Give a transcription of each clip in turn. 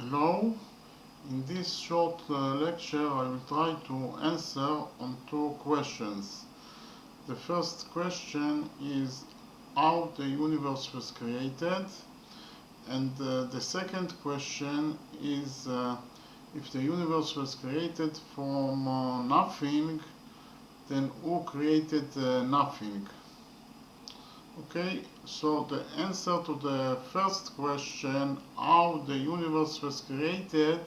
Hello. In this short lecture I will try to answer on two questions. The first question is how the universe was created, and the second question is if the universe was created from nothing, then who created nothing? Okay, so the answer to the first question, how the universe was created,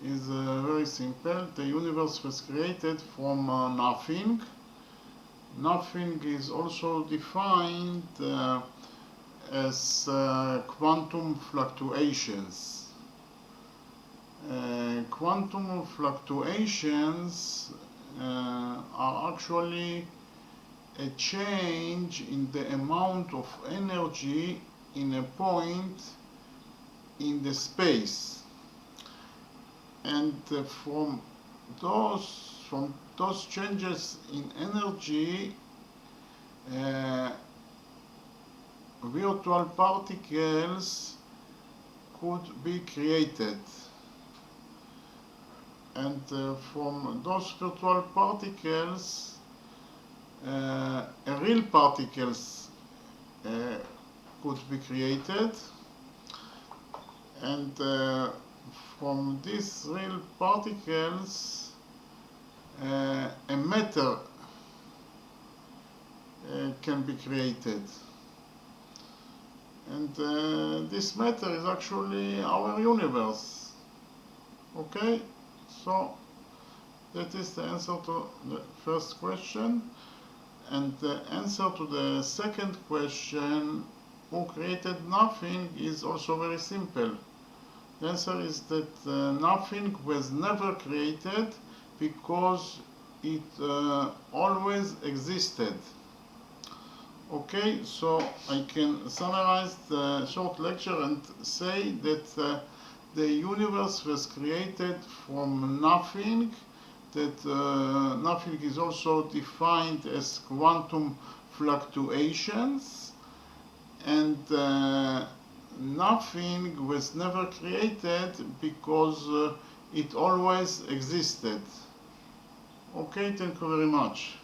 is very simple. The universe was created from nothing. Nothing is also defined as quantum fluctuations. Quantum fluctuations are actually a change in the amount of energy in a point in the space, and from those changes in energy, virtual particles could be created, and from those virtual particles real particles could be created, and from these real particles a matter can be created, and this matter is actually our universe. Okay, so that is the answer to the first question. And the answer to the second question, who created nothing, is also very simple. The answer is that nothing was never created because it always existed. Okay, so I can summarize the short lecture and say that the universe was created from nothing, that nothing is also defined as quantum fluctuations, and nothing was never created because it always existed. Okay, thank you very much.